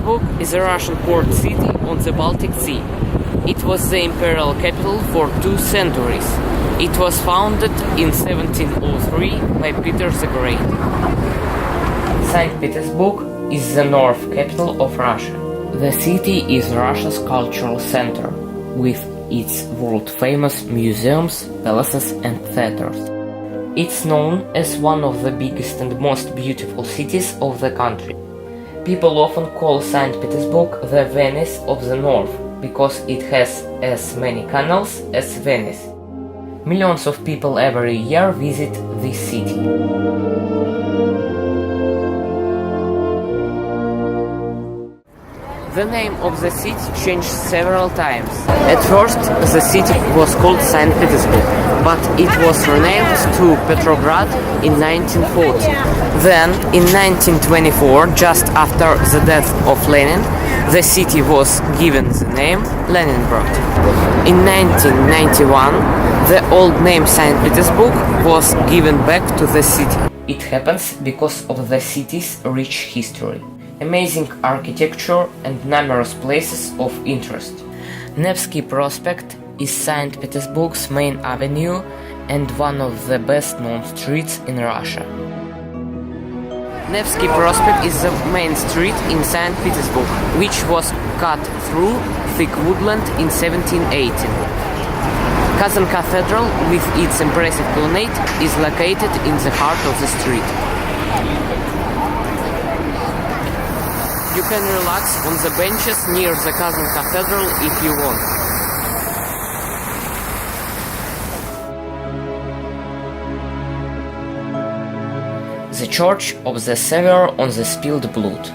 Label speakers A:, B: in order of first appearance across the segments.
A: Petersburg is a Russian port city on the Baltic Sea. It was the imperial capital for 2 centuries. It was founded in 1703 by Peter the Great. St. Petersburg is the north capital of Russia. The city is Russia's cultural center, with its world-famous museums, palaces and theaters. It's known as one of the biggest and most beautiful cities of the country. People often call St. Petersburg the Venice of the North, because it has as many canals as Venice. Millions of people every year visit this city. The name of the city changed several times. At first, the city was called St. Petersburg, but it was renamed to Petrograd in 1940. Then, in 1924, just after the death of Lenin, the city was given the name Leningrad. In 1991, the old name St. Petersburg was given back to the city. It happens because of the city's rich history, amazing architecture and numerous places of interest. Nevsky Prospect is St. Petersburg's main avenue and one of the best-known streets in Russia. Nevsky Prospect is the main street in St. Petersburg, which was cut through thick woodland in 1718. Kazan Cathedral, with its impressive colonnade, is located in the heart of the street. You can relax on the benches near the Kazan Cathedral if you want. The Church of the Savior on the Spilled Blood.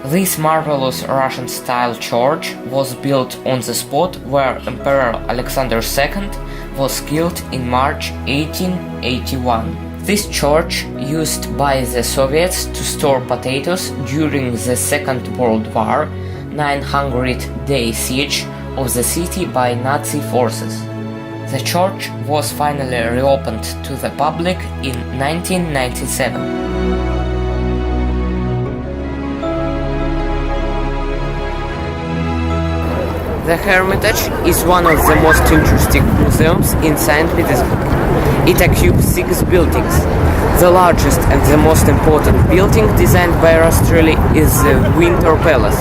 A: This marvelous Russian-style church was built on the spot where Emperor Alexander II was killed in March 1881. This church, used by the Soviets to store potatoes during the Second World War, 900-day siege of the city by Nazi forces. The church was finally reopened to the public in 1997. The Hermitage is one of the most interesting museums in St. Petersburg. It occupies 6 buildings. The largest and the most important building designed by Rastrelli is the Winter Palace.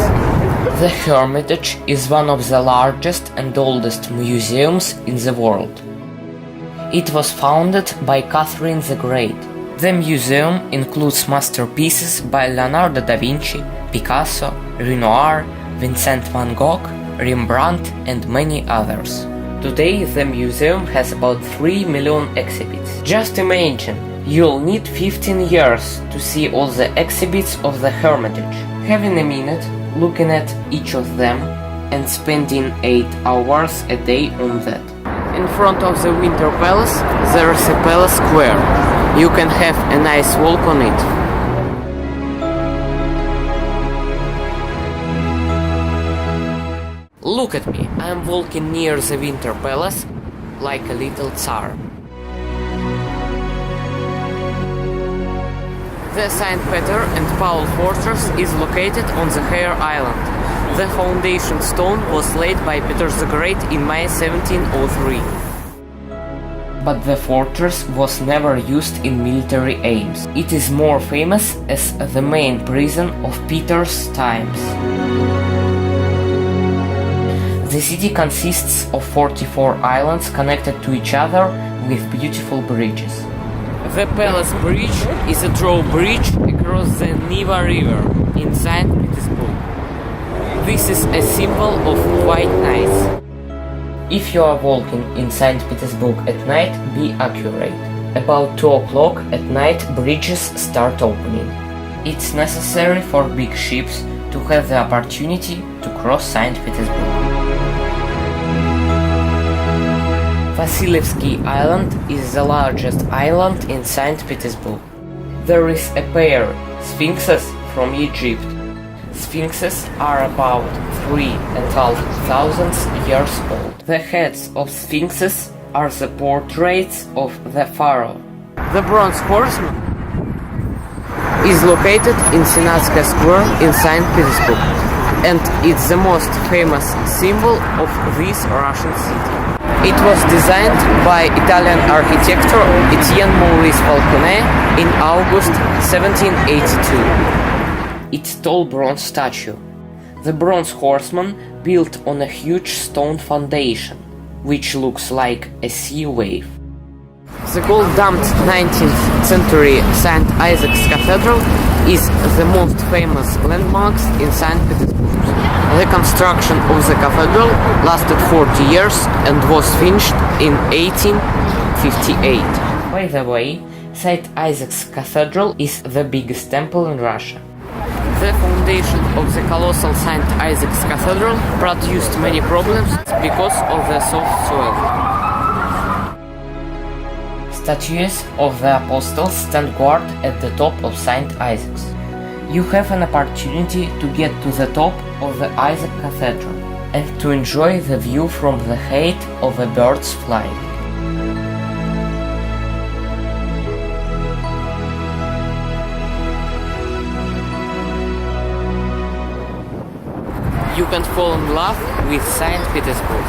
A: The Hermitage is one of the largest and oldest museums in the world. It was founded by Catherine the Great. The museum includes masterpieces by Leonardo da Vinci, Picasso, Renoir, Vincent van Gogh, Rembrandt and many others. Today the museum has about 3 million exhibits. Just imagine, you'll need 15 years to see all the exhibits of the Hermitage. Having a minute, looking at each of them and spending 8 hours a day on that. In front of the Winter Palace there is a palace square. You can have a nice walk on it. Look at me, I am walking near the Winter Palace like a little Tsar. The St. Peter and Paul Fortress is located on the Hare Island. The foundation stone was laid by Peter the Great in May 1703. But the fortress was never used in military aims. It is more famous as the main prison of Peter's times. The city consists of 44 islands connected to each other with beautiful bridges. The Palace Bridge is a drawbridge across the Neva River in St. Petersburg. This is a symbol of white nights. If you are walking in St. Petersburg at night, be accurate. About 2 o'clock at night bridges start opening. It's necessary for big ships to have the opportunity to cross St. Petersburg. Vasilievsky Island is the largest island in St. Petersburg. There is a pair, sphinxes from Egypt. Sphinxes are about 3,500 years old. The heads of sphinxes are the portraits of the pharaoh. The bronze horseman is located in Senatskaya Square in St. Petersburg. is the most famous symbol of this Russian city. It was designed by Italian architect Etienne Maurice Falconet in August 1782. Its tall bronze statue. The bronze horseman built on a huge stone foundation, which looks like a sea wave. The gold-domed 19th century St. Isaac's Cathedral is the most famous landmark in St. Petersburg. The construction of the cathedral lasted 40 years and was finished in 1858. By the way, St. Isaac's Cathedral is the biggest temple in Russia. The foundation of the colossal St. Isaac's Cathedral produced many problems because of the soft soil. Statues of the apostles stand guard at the top of St. Isaac's. You have an opportunity to get to the top of the Isaac Cathedral and to enjoy the view from the height of a bird's flight. You can fall in love with St. Petersburg.